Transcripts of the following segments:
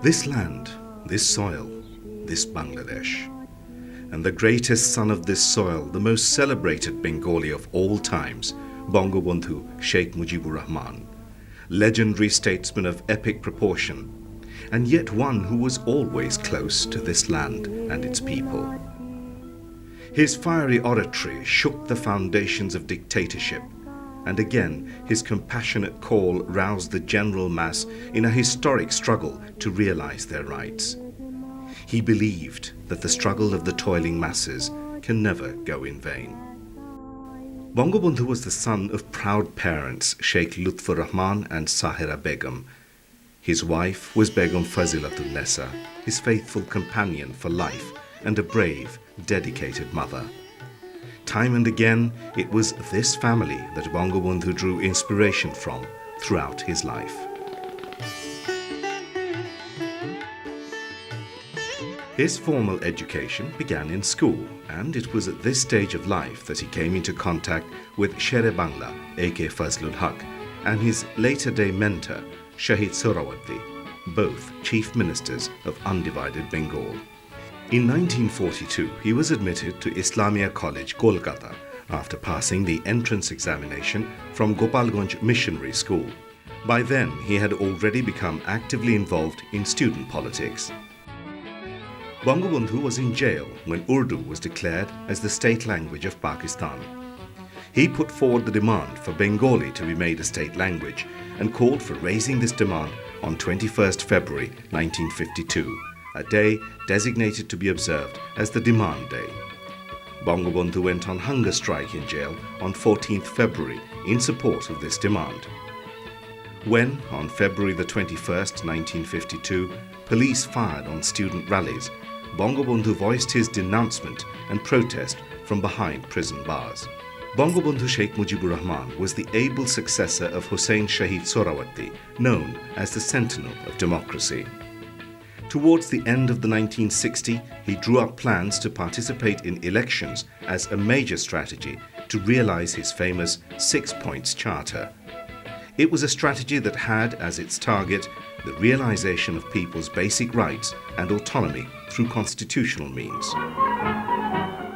This land, this soil, this Bangladesh. And the greatest son of this soil, the most celebrated Bengali of all times, Bangabandhu Sheikh Mujibur Rahman, legendary statesman of epic proportion, and yet one who was always close to this land and its people. His fiery oratory shook the foundations of dictatorship, and again his compassionate call roused the general mass in a historic struggle to realize their rights. He believed that the struggle of the toiling masses can never go in vain. Bangabandhu was the son of proud parents Sheikh Lutfur Rahman and Sahira Begum. His wife was Begum Fazilatul Nessa, his faithful companion for life and a brave, dedicated mother. Time and again, it was this family that Bangabandhu drew inspiration from throughout his life. His formal education began in school, and it was at this stage of life that he came into contact with Shere Bangla, A.K. Fazlul Haq, and his later-day mentor, Shahid Sohrawardi, both chief ministers of undivided Bengal. In 1942, he was admitted to Islamia College, Kolkata, after passing the entrance examination from Gopalganj Missionary School. By then, he had already become actively involved in student politics. Bangabandhu was in jail when Urdu was declared as the state language of Pakistan. He put forward the demand for Bengali to be made a state language and called for raising this demand on 21st February 1952, a day designated to be observed as the Demand Day. Bangabandhu went on hunger strike in jail on 14th February in support of this demand. When, on February the 21st, 1952, police fired on student rallies, Bangabandhu voiced his denouncement and protest from behind prison bars. Bangabandhu Sheikh Mujibur Rahman was the able successor of Hussain Shahid Sohrawardi, known as the Sentinel of Democracy. Towards the end of the 1960s, he drew up plans to participate in elections as a major strategy to realize his famous 6 Points Charter. It was a strategy that had as its target the realization of people's basic rights and autonomy through constitutional means.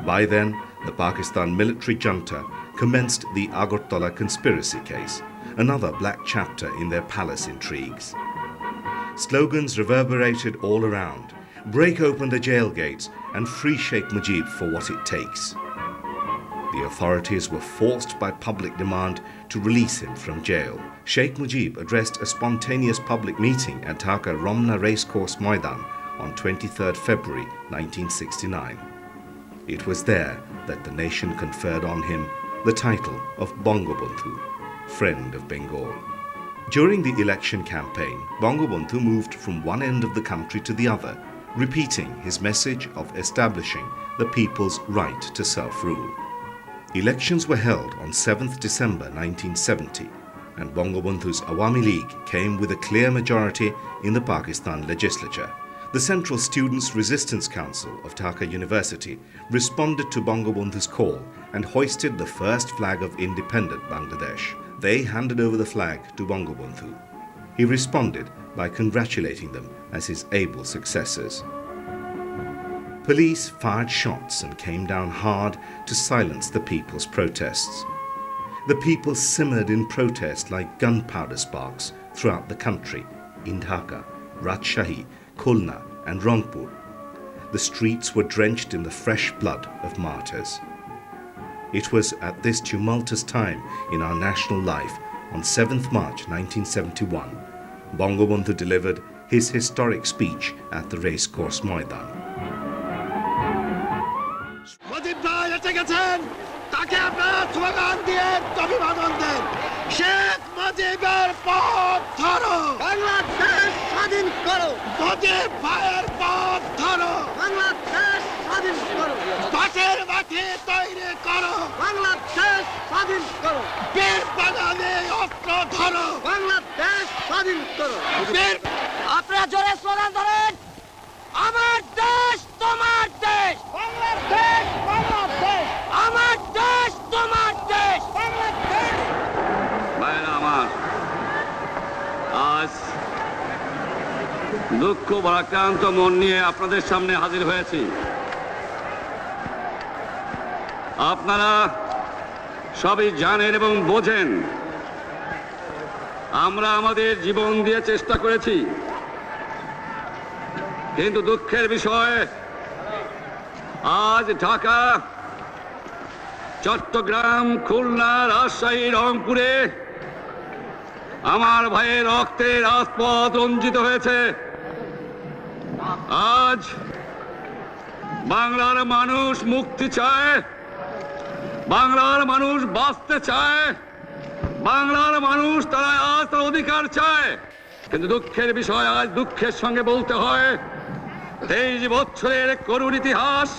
By then, the Pakistan military junta commenced the Agartala conspiracy case, another black chapter in their palace intrigues. Slogans reverberated all around: break open the jail gates and free Sheikh Mujib for what it takes. The authorities were forced by public demand to release him from jail. Sheikh Mujib addressed a spontaneous public meeting at Dhaka Romna Racecourse Maidan on 23rd February 1969. It was there that the nation conferred on him the title of Bangabandhu, Friend of Bengal. During the election campaign, Bangabandhu moved from one end of the country to the other, repeating his message of establishing the people's right to self-rule. Elections were held on 7th December 1970, and Bangabandhu's Awami League came with a clear majority in the Pakistan legislature. The Central Students' Resistance Council of Dhaka University responded to Bangabandhu's call and hoisted the first flag of independent Bangladesh. They handed over the flag to Bangabandhu. He responded by congratulating them as his able successors. Police fired shots and came down hard to silence the people's protests. The people simmered in protest like gunpowder sparks throughout the country, in Dhaka, Rajshahi, Khulna and Rangpur. The streets were drenched in the fresh blood of martyrs. It was at this tumultuous time in our national life, on 7th March 1971, Bangabandhu delivered his historic speech at the Racecourse Maidan. তাকে আপনারা slogan দিয়ে অভিবাদন দেন। শেখ মুজিবের পথ ধরো, বাংলাদেশ স্বাধীন করো। মুজিব ভাইয়ের পথ ধরো, বাংলাদেশ স্বাধীন করো। পাশের মাঠে তৈরি করো, বাংলাদেশ স্বাধীন করো। বীর বাঙালি অস্ত্র ধরো, বাংলাদেশ স্বাধীন করো। বীর আপনারা জোরে স্লোগান ধরেন, আমার দেশ তোমার দেশ, বাংলাদেশ বাংলাদেশ, আমার দেশ তোমার দেশ, বাংলাদেশ। ভাইরা আমার, আজ দুঃখ ভারাক্রান্ত মন নিয়ে আপনাদের সামনে হাজির হয়েছি। আপনারা সবই জানেন এবং বোঝেন আমরা আমাদের জীবন দিয়ে চেষ্টা করেছি, কিন্তু দুঃখের বিষয় আজ ঢাকা, চট্টগ্রাম, খুলনা, রাজশাহী, রংপুরে আমার ভাইয়ের রক্তে রাজপথ রঞ্জিত হয়েছে। আজ বাংলার মানুষ মুক্তি চায়, বাংলার মানুষ বাঁচতে চায়, বাংলার মানুষ তারা আজ তার অধিকার চায়। কিন্তু দুঃখের বিষয় আজ দুঃখের সঙ্গে বলতে হয় 23 বছরের করুণ ইতিহাস,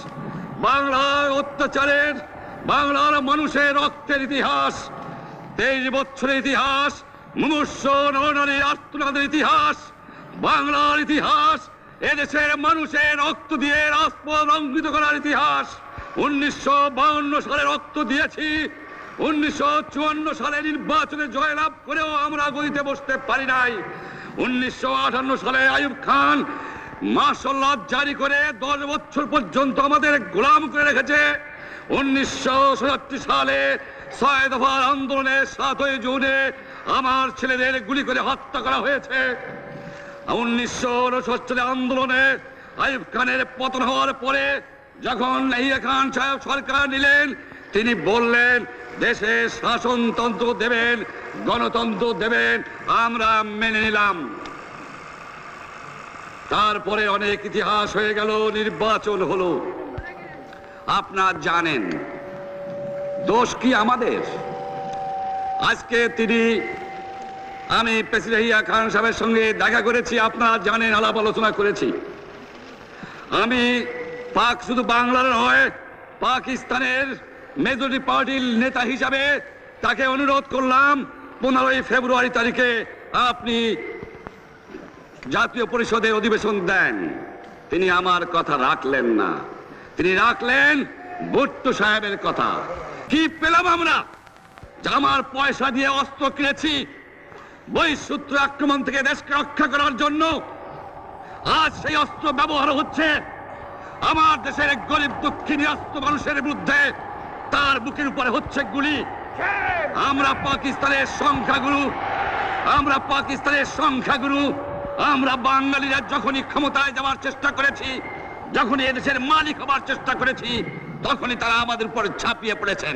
বাংলার অত্যাচারের, বাংলার মানুষের রক্তের ইতিহাস, 23 বছরের ইতিহাস, মুমূর্ষ নরনারীর আর্তনাদের ইতিহাস, বাংলার ইতিহাস, এদেশের মানুষের রক্ত দিয়ে রাজপথ রঞ্জিত করার ইতিহাস। 1952 সালে রক্ত দিয়েছি, 1954 সালে নির্বাচনে জয়লাভ করেও আমরা গদিতে বসতে পারি নাই। 1958 সালে আইয়ুব খান মার্শাল জারি করে 10 বছর পর্যন্ত আমাদের গোলাম করে রেখেছে। 1967 সালে 6 দফার আন্দোলনের 7ই জুনে আমার ছেলেদের গুলি করে হত্যা করা হয়েছে। 1969 আন্দোলনে আইয়ুব খানের পতন হওয়ার পরে যখন ইয়াহিয়া খান সাহেব সরকার নিলেন, তিনি বললেন দেশে শাসনতন্ত্র দেবেন, গণতন্ত্র দেবেন, আমরা মেনে নিলাম। তারপরে অনেক ইতিহাস হয়ে গেল, নির্বাচন হলো। আপনারা জানেন দোষ কি আমাদের? আজকে আমি প্রেসিডেন্ট ইয়াহিয়া খান সাহেবের সঙ্গে দেখা করেছি, আপনারা জানেন, আলাপ আলোচনা করেছি। আমি শুধু বাংলার নয়, পাকিস্তানের মেজরিটি পার্টির নেতা হিসাবে তাকে অনুরোধ করলাম 15 ফেব্রুয়ারি তারিখে আপনি জাতীয় পরিষদের অধিবেশন দেন। তিনি আমার কথা রাখলেন না, তিনি রাখলেন ভুট্টো সাহেবের কথা। কি পেলাম আমরা? আমার পয়সা দিয়ে অস্ত্র কিনেছি বহিঃশত্রু আক্রমণ থেকে দেশকে রক্ষা করার জন্য। আজ সেই অস্ত্র ব্যবহার হচ্ছে আমার দেশের গরিব দুঃখী অস্ত্র মানুষের বিরুদ্ধে, তার বুকের উপরে হচ্ছে গুলি। আমরা পাকিস্তানের সংখ্যাগুরু, আমরা বাঙালিরা যখনই ক্ষমতায় যাওয়ার চেষ্টা করেছি, যখনই এদেশের মালিক হবার চেষ্টা করেছি, তখনই তারা আমাদের উপর ঝাঁপিয়ে পড়েছেন।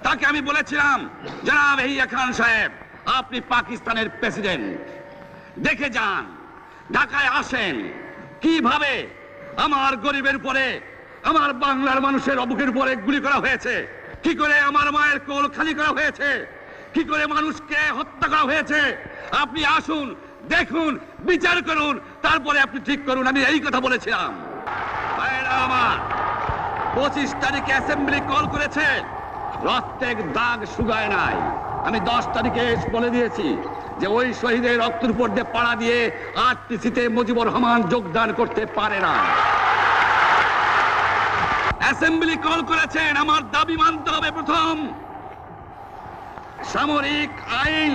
তাকে আমি বলেছিলাম, জনাব ইয়াহিয়া খান সাহেব, আপনি পাকিস্তানের প্রেসিডেন্ট, দেখে যান, ঢাকায় আসেন, কিভাবে আমার গরিবের উপরে, আমার বাংলার মানুষের বুকের উপরে গুলি করা হয়েছে, কি করে আমার মায়ের কোল খালি করা হয়েছে, কি করে মানুষকে হত্যা করা হয়েছে। আপনি আসুন, দেখুন, বিচার করুন, তারপরে আপনি ঠিক করুন। আমি এই কথা বলেছিলাম। আমার 25 তারিখে অ্যাসেম্বলি কল করেছে, রক্তের দাগ শুকায় নাই। আমি 10 তারিখে বলে দিয়েছি যে ওই শহীদের রক্তের উপর দিয়ে পাড়া দিয়ে আরটিসিতে মুজিবুর রহমান যোগদান করতে পারে না। অ্যাসেম্বলি কল করেছেন, আমার দাবি মানতে হবে। প্রথম, সামরিক আইন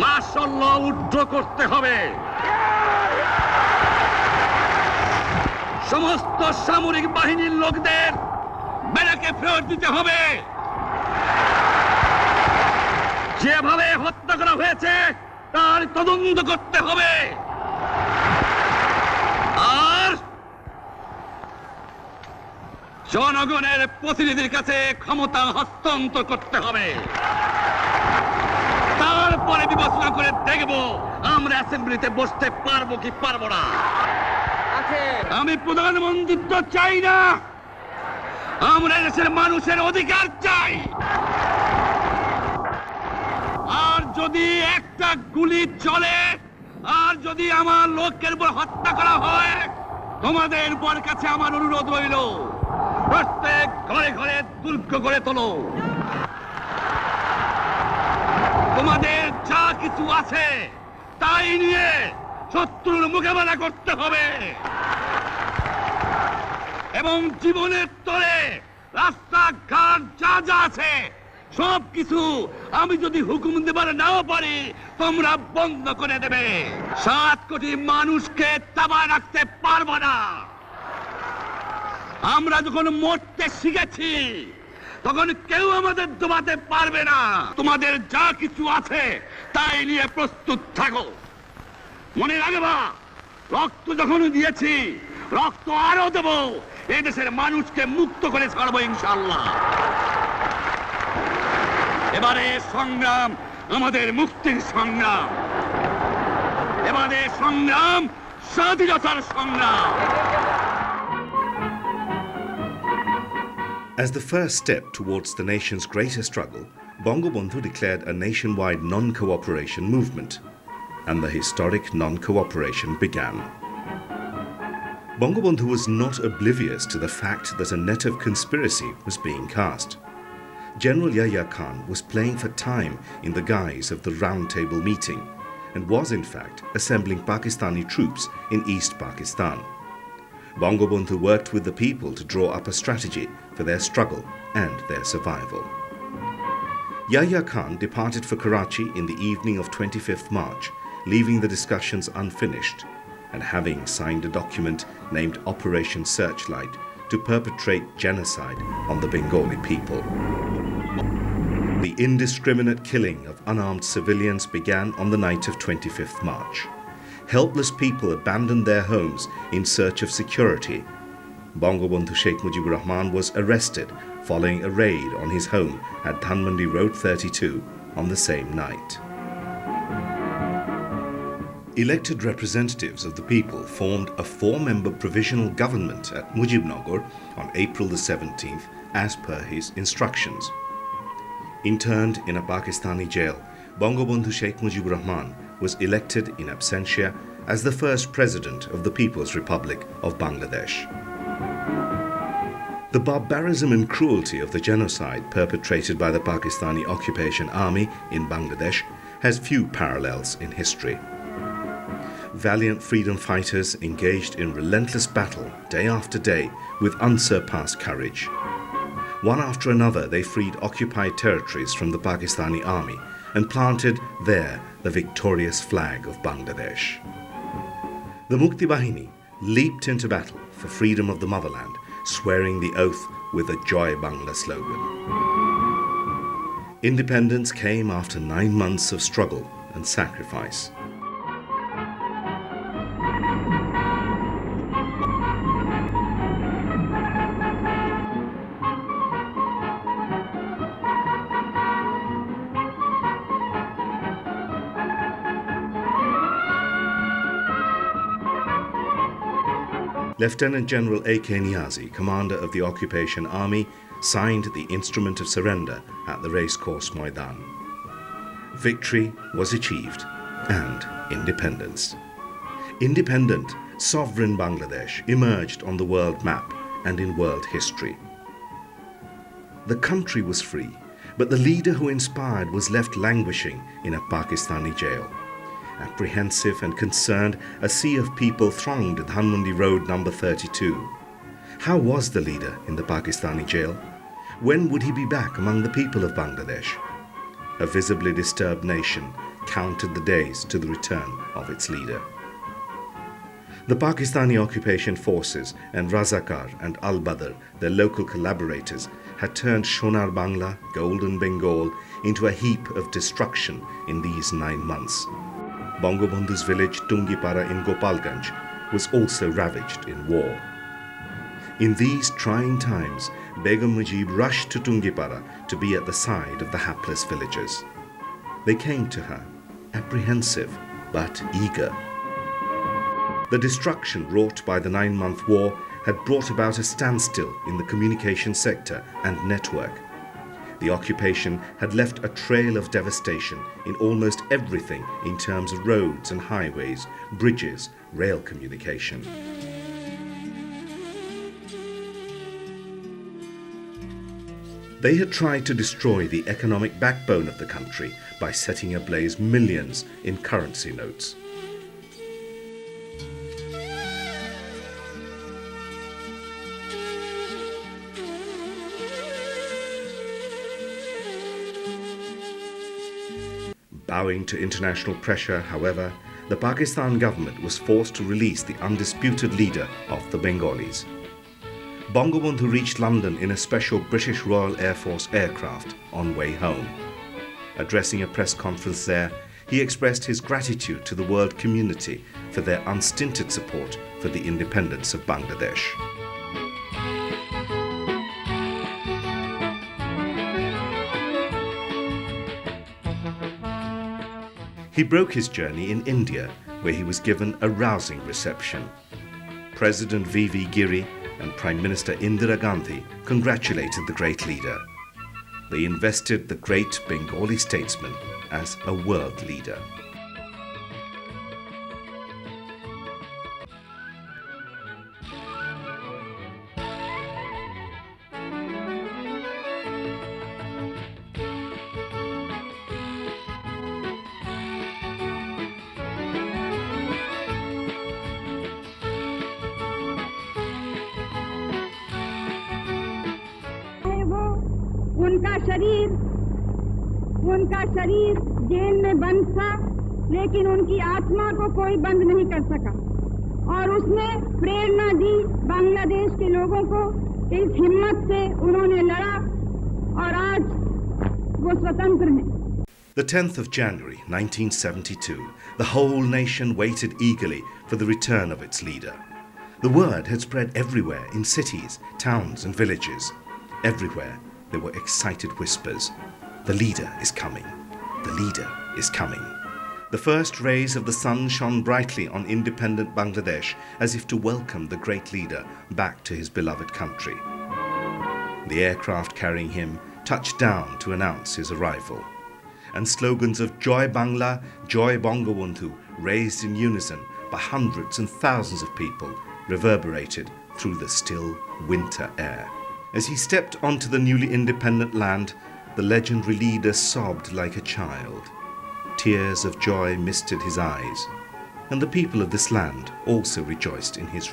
মার্শাল ল উড্র করতে হবে, সমস্ত সামরিক বাহিনীর লোকদের ব্যারাকে ফেরত দিতে হবে, যেভাবে হত্যা করা হয়েছে তার তদন্ত করতে হবে, আর জনগণের প্রতিনিধির কাছে ক্ষমতা হস্তান্তর করতে হবে। তারপরে বিবেচনা করে দেখব আমরা অ্যাসেম্বলিতে বসতে পারবো কি পারবো না। আমি প্রধানমন্ত্রিত্ব চাই না, আমরা দেশের মানুষের অধিকার চাই। আর যদি একটা গুলি চলে, আর যদি আমার লোকের উপর হত্যা করা হয়, তোমাদের উপর কাছে আমার অনুরোধ রইল, প্রত্যেক ঘরে ঘরে দুর্গ করে তোলো। তোমাদের যা কিছু আছে তাই নিয়ে শত্রুর মোকাবেলা করতে হবে, এবং জীবনের তরে রাস্তাঘাট যা যা আছে সবকিছু আমি যদি হুকুম দেবার নাও পারি তোমরা বন্ধ করে দেবে। 7 কোটি মানুষকে তাবায় রাখতে পারবো না। আমরা যখন মরতে শিখেছি তখন কেউ আমাদের দবাতে পারবে না। তোমাদের যা কিছু আছে তাই নিয়ে প্রস্তুত থাকো। মনে রাখবা, রক্ত যখন দিয়েছি রক্ত আরো দেব। এই দেশের মানুষকে মুক্ত করে ছাড়বো ইনশাআল্লাহ। এবারে সংগ্রাম আমাদের মুক্তির সংগ্রাম, এবারে সংগ্রাম স্বাধীনতার সংগ্রাম। As the first step towards the nation's greater struggle, Bangabandhu declared a nationwide non-cooperation movement, and the historic non-cooperation began. Bangabandhu was not oblivious to the fact that a net of conspiracy was being cast. General Yahya Khan was playing for time in the guise of the Round Table meeting and was in fact assembling Pakistani troops in East Pakistan. Bangabandhu worked with the people to draw up a strategy for their struggle and their survival. Yahya Khan departed for Karachi in the evening of 25th March, leaving the discussions unfinished and having signed a document named Operation Searchlight to perpetrate genocide on the Bengali people. The indiscriminate killing of unarmed civilians began on the night of 25th March. Helpless people abandoned their homes in search of security. Bangabandhu Sheikh Mujibur Rahman was arrested following a raid on his home at Dhanmandi Road 32 on the same night. Elected representatives of the people formed a 4-member provisional government at Mujibnagar on April the 17th as per his instructions. Interned in a Pakistani jail, Bangabandhu Sheikh Mujibur Rahman was elected in absentia as the first president of the People's Republic of Bangladesh. The barbarism and cruelty of the genocide perpetrated by the Pakistani occupation army in Bangladesh has few parallels in history. Valiant freedom fighters engaged in relentless battle day after day with unsurpassed courage. One after another, they freed occupied territories from the Pakistani army and planted there the victorious flag of Bangladesh. The Mukti Bahini leaped into battle for freedom of the motherland, swearing the oath with a Joy Bangla slogan. Independence came after 9 months of struggle and sacrifice. Lieutenant General A.K. Niazi, commander of the occupation army, signed the instrument of surrender at the racecourse Maidan. Victory was achieved and independence. Independent, sovereign Bangladesh emerged on the world map and in world history. The country was free, but the leader who inspired was left languishing in a Pakistani jail. Apprehensive and concerned, a sea of people thronged Dhanmandi Road number 32. How was the leader in the Pakistani jail? When would he be back among the people of Bangladesh? A visibly disturbed nation counted the days to the return of its leader. The Pakistani occupation forces and Razakar and Al-Badr, their local collaborators, had turned Shonar Bangla, Golden Bengal, into a heap of destruction in these 9 months. Bangabandhu's village Tungipara in Gopalganj was also ravaged in war. In these trying times, Begum Mujib rushed to Tungipara to be at the side of the hapless villagers. They came to her, apprehensive but eager. The destruction wrought by the 9-month war had brought about a standstill in the communication sector and network. The occupation had left a trail of devastation in almost everything in terms of roads and highways, bridges, rail communication. They had tried to destroy the economic backbone of the country by setting ablaze millions in currency notes. Owing to international pressure, however, the Pakistan government was forced to release the undisputed leader of the Bengalis. Bangabandhu reached London in a special British Royal Air Force aircraft on way home. Addressing a press conference there, he expressed his gratitude to the world community for their unstinted support for the independence of Bangladesh. He broke his journey in India, where he was given a rousing reception. President V.V. Giri and Prime Minister Indira Gandhi congratulated the great leader. They invested the great Bengali statesman as a world leader. उनका शरीर jail में बंद था, लेकिन उनकी आत्मा को कोई बंद नहीं कर सका और उसने प्रेरणा दी बांग्लादेश के लोगों को। इस हिम्मत से उन्होंने लड़ा और आज वो स्वतंत्र हैं। The 10th of January 1972, the whole nation waited eagerly for the return of its leader. The word had spread everywhere in cities, towns and villages. Everywhere there were excited whispers. The leader is coming. The leader is coming. The first rays of the sun shone brightly on independent Bangladesh as if to welcome the great leader back to his beloved country. The aircraft carrying him touched down to announce his arrival. And slogans of Joy Bangla, Joy Bangabandhu, raised in unison by hundreds and thousands of people, reverberated through the still winter air. As he stepped onto the newly independent land, the legendary leader sobbed like a child. Tears of joy misted his eyes, and the people of this land also rejoiced in his